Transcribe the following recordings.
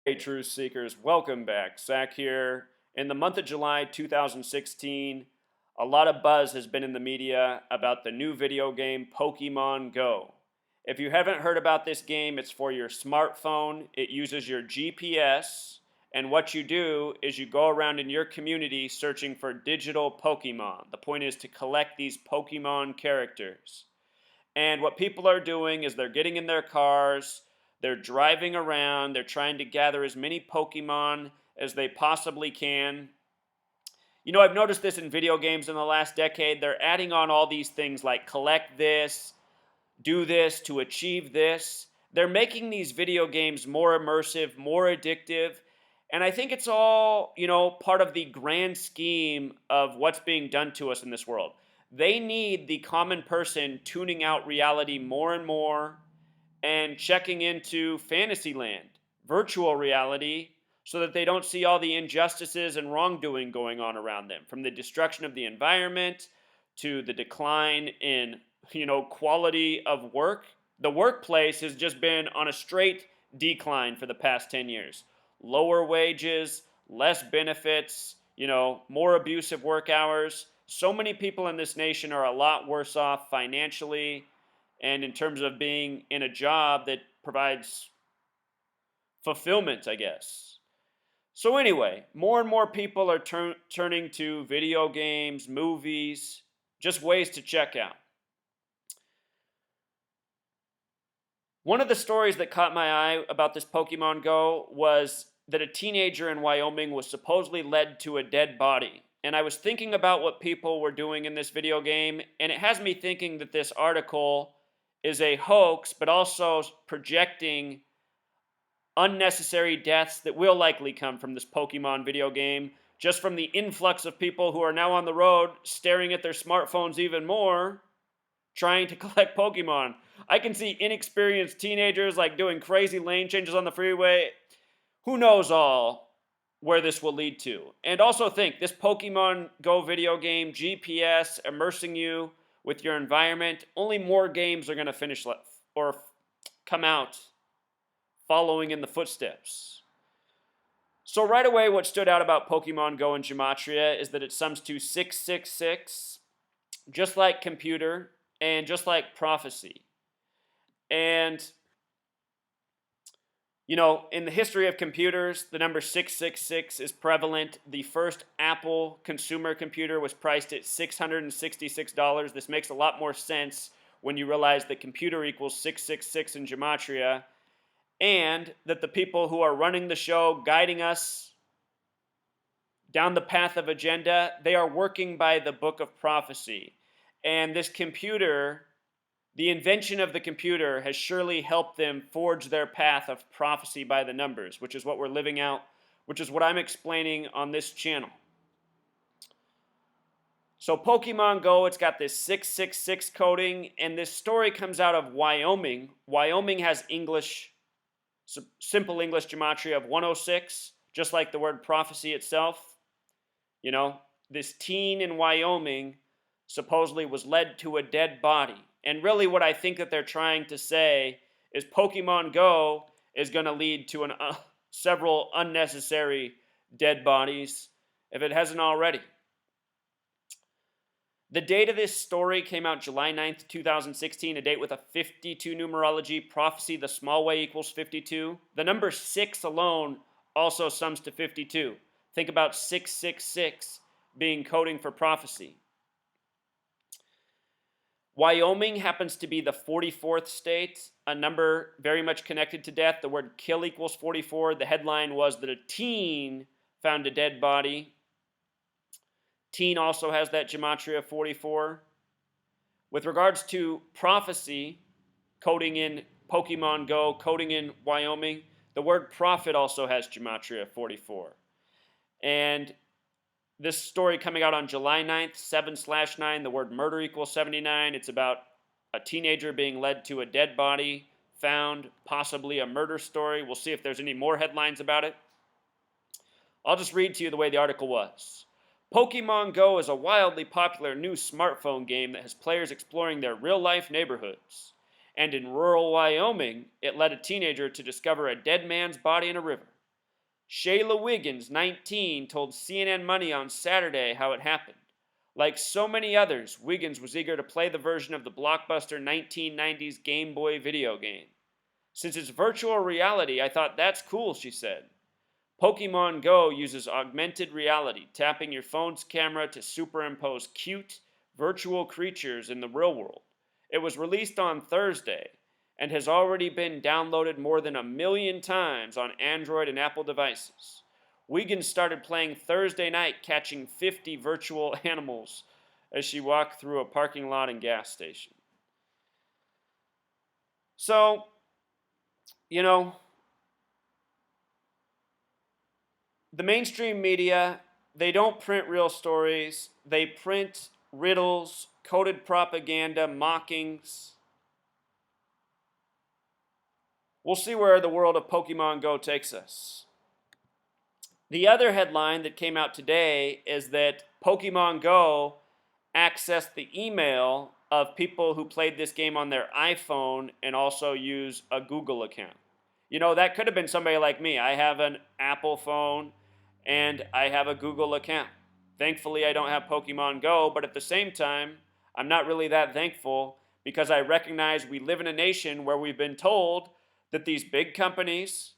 Hey, truth seekers, welcome back. Zach here. In the month of July 2016, a lot of buzz has been in the media about the new video game Pokemon Go. If you haven't heard about this game, it's for your smartphone. It uses your GPS, and what you do is you go around in your community searching for digital Pokemon. The point is to collect these Pokemon characters. And what people are doing is they're getting in their cars, they're driving around, they're trying to gather as many Pokemon as they possibly can. I've noticed this in video games in the last decade. They're adding on all these things like collect this, do this to achieve this. They're making these video games more immersive, more addictive. And I think it's all, part of the grand scheme of what's being done to us in this world. They need the common person tuning out reality more and more and checking into fantasy land, virtual reality, so that they don't see all the injustices and wrongdoing going on around them, from the destruction of the environment to the decline in, quality of work. The workplace has just been on a straight decline for the past 10 years. Lower wages, less benefits, more abusive work hours. So many people in this nation are a lot worse off financially and in terms of being in a job that provides fulfillment, I guess. So, anyway, more and more people are turning to video games, movies, just ways to check out. One of the stories that caught my eye about this Pokemon Go was that a teenager in Wyoming was supposedly led to a dead body. And I was thinking about what people were doing in this video game, and it has me thinking that this article is a hoax, but also projecting unnecessary deaths that will likely come from this Pokemon video game, just from the influx of people who are now on the road staring at their smartphones even more, trying to collect Pokemon. I can see inexperienced teenagers like doing crazy lane changes on the freeway. Who knows all where this will lead to. And also think, this Pokemon Go video game, GPS, immersing you with your environment, only more games are going to finish or come out following in the footsteps. So right away, what stood out about Pokemon Go and Gematria is that it sums to 666, just like computer and just like prophecy. And in the history of computers, the number 666 is prevalent. The first Apple consumer computer was priced at $666. This makes a lot more sense when you realize that computer equals 666 in Gematria, and that the people who are running the show, guiding us down the path of agenda, they are working by the book of prophecy. And this computer, the invention of the computer, has surely helped them forge their path of prophecy by the numbers, which is what we're living out, which is what I'm explaining on this channel. So Pokemon Go, it's got this 666 coding, and this story comes out of Wyoming. Wyoming has simple English gematria of 106, just like the word prophecy itself. This teen in Wyoming supposedly was led to a dead body. And really what I think that they're trying to say is Pokemon Go is going to lead to several unnecessary dead bodies, if it hasn't already. The date of this story came out July 9th, 2016, a date with a 52 numerology, prophecy, the small way equals 52. The number 6 alone also sums to 52. Think about 666 being coding for prophecy. Wyoming happens to be the 44th state, a number very much connected to death. The word kill equals 44. The headline was that a teen found a dead body. Teen also has that gematria of 44. With regards to prophecy, coding in Pokemon Go, coding in Wyoming, the word prophet also has gematria of 44. And this story coming out on July 9th, 7/9, the word murder equals 79. It's about a teenager being led to a dead body, found, possibly a murder story. We'll see if there's any more headlines about it. I'll just read to you the way the article was. Pokemon Go is a wildly popular new smartphone game that has players exploring their real-life neighborhoods. And in rural Wyoming, it led a teenager to discover a dead man's body in a river. Shayla Wiggins, 19, told CNN Money on Saturday how it happened. Like so many others, Wiggins was eager to play the version of the blockbuster 1990s Game Boy video game. Since it's virtual reality, I thought that's cool, she said. Pokemon Go uses augmented reality, tapping your phone's camera to superimpose cute, virtual creatures in the real world. It was released on Thursday and has already been downloaded more than 1 million times on Android and Apple devices. Wiggins started playing Thursday night, catching 50 virtual animals as she walked through a parking lot and gas station. So, you know, the mainstream media, they don't print real stories. They print riddles, coded propaganda, mockings. We'll see where the world of Pokemon Go takes us. The other headline that came out today is that Pokemon Go accessed the email of people who played this game on their iPhone and also use a Google account. You know, that could have been somebody like me. I have an Apple phone and I have a Google account. Thankfully, I don't have Pokemon Go, but at the same time, I'm not really that thankful because I recognize we live in a nation where we've been told that these big companies,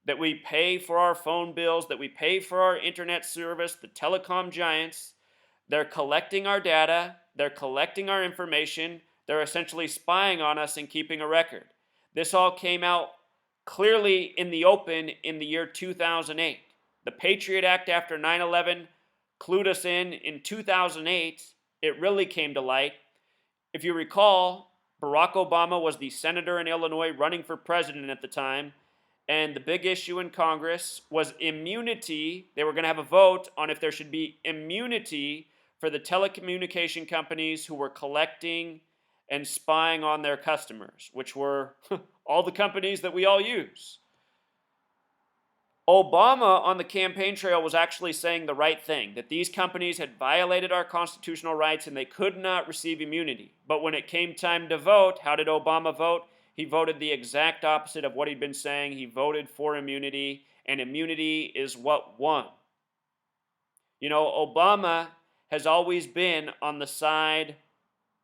that we pay for our phone bills, that we pay for our internet service, the telecom giants, they're collecting our data, they're collecting our information, they're essentially spying on us and keeping a record. This all came out clearly in the open in the year 2008. The Patriot Act after 9/11 clued us in 2008. It really came to light. If you recall, Barack Obama was the senator in Illinois running for president at the time, and the big issue in Congress was immunity. They were going to have a vote on if there should be immunity for the telecommunication companies who were collecting and spying on their customers, which were all the companies that we all use. Obama on the campaign trail was actually saying the right thing, that these companies had violated our constitutional rights and they could not receive immunity. But when it came time to vote, how did Obama vote? He voted the exact opposite of what he'd been saying. He voted for immunity, and immunity is what won. You know, Obama has always been on the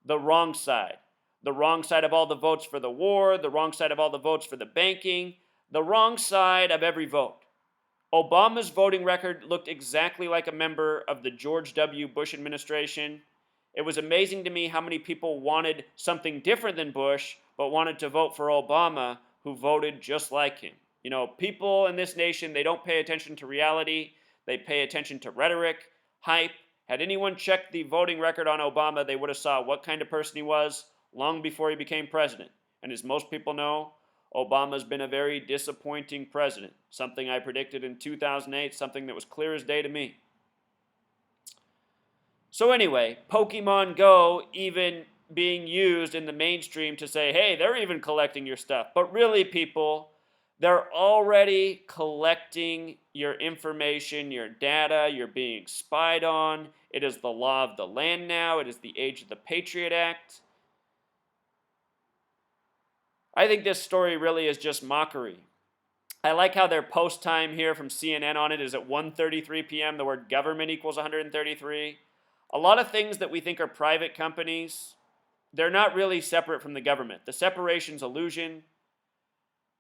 wrong side. The wrong side of all the votes for the war, the wrong side of all the votes for the banking, the wrong side of every vote. Obama's voting record looked exactly like a member of the George W. Bush administration. It was amazing to me how many people wanted something different than Bush, but wanted to vote for Obama, who voted just like him. You know, people in this nation, they don't pay attention to reality. They pay attention to rhetoric, hype. Had anyone checked the voting record on Obama, they would have saw what kind of person he was long before he became president. And as most people know, Obama's been a very disappointing president. Something I predicted in 2008, something that was clear as day to me. So anyway, Pokemon Go even being used in the mainstream to say, hey, they're even collecting your stuff. But really, people, they're already collecting your information, your data, you're being spied on. It is the law of the land now. It is the age of the Patriot Act. I think this story really is just mockery. I like how their post time here from CNN on it is at 1:33 p.m. The word government equals 133. A lot of things that we think are private companies, they're not really separate from the government. The separation's illusion.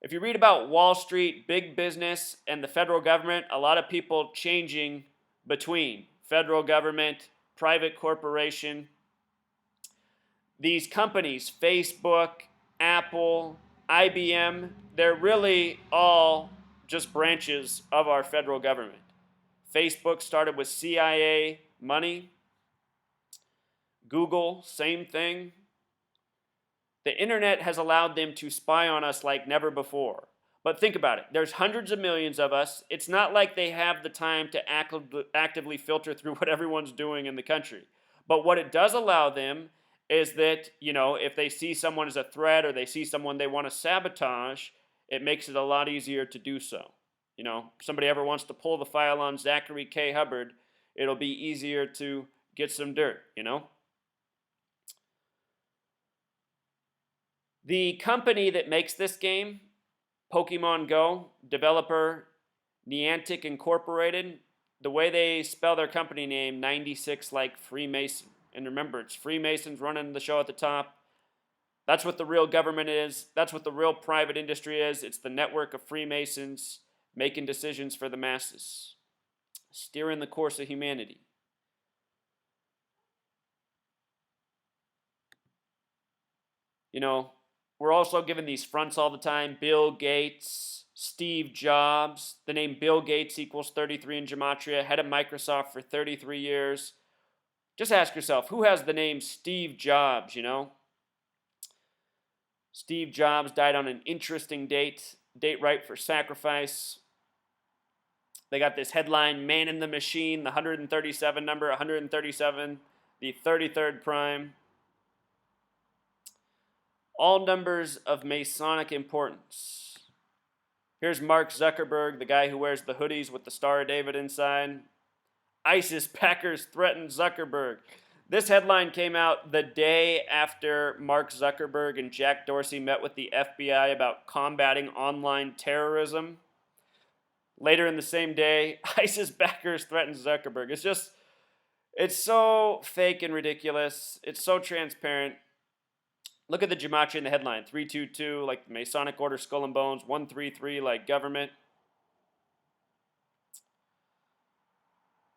If you read about Wall Street, big business, and the federal government, a lot of people changing between federal government, private corporation. These companies, Facebook, Apple, IBM, they're really all just branches of our federal government. Facebook started with CIA money. Google, same thing. The internet has allowed them to spy on us like never before. But think about it. There's hundreds of millions of us. It's not like they have the time to actively filter through what everyone's doing in the country. But what it does allow them is that, you know, if they see someone as a threat or they see someone they want to sabotage, it makes it a lot easier to do so. You know, if somebody ever wants to pull the file on Zachary K. Hubbard, it'll be easier to get some dirt, you know? The company that makes this game, Pokemon Go, developer Niantic Incorporated, the way they spell their company name, 96 like Freemason. And remember, it's Freemasons running the show at the top. That's what the real government is. That's what the real private industry is. It's the network of Freemasons making decisions for the masses, steering the course of humanity. You know, we're also given these fronts all the time. Bill Gates, Steve Jobs. The name Bill Gates equals 33 in gematria. Head of Microsoft for 33 years. Just ask yourself, who has the name Steve Jobs, you know? Steve Jobs died on an interesting date ripe for sacrifice. They got this headline, Man in the Machine, the 137 number, 137, the 33rd prime. All numbers of Masonic importance. Here's Mark Zukerberg, the guy who wears the hoodies with the Star of David inside. ISIS Packers threaten Zuckerberg. This headline came out the day after Mark Zuckerberg and Jack Dorsey met with the FBI about combating online terrorism. Later in the same day, ISIS backers threaten Zuckerberg. It's so fake and ridiculous. It's so transparent. Look at the gematria in the headline. 322 like the Masonic Order, Skull and Bones. 133 like government.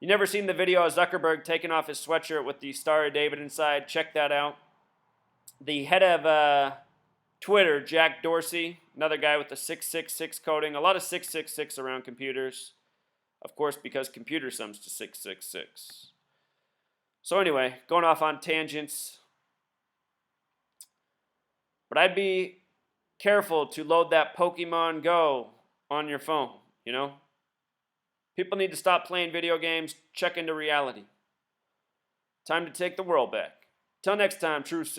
You never seen the video of Zuckerberg taking off his sweatshirt with the Star of David inside? Check that out. The head of Twitter, Jack Dorsey, another guy with the 666 coding. A lot of 666 around computers. Of course, because computer sums to 666. So anyway, going off on tangents. But I'd be careful to load that Pokemon Go on your phone, you know? People need to stop playing video games, check into reality. Time to take the world back. Till next time, True C.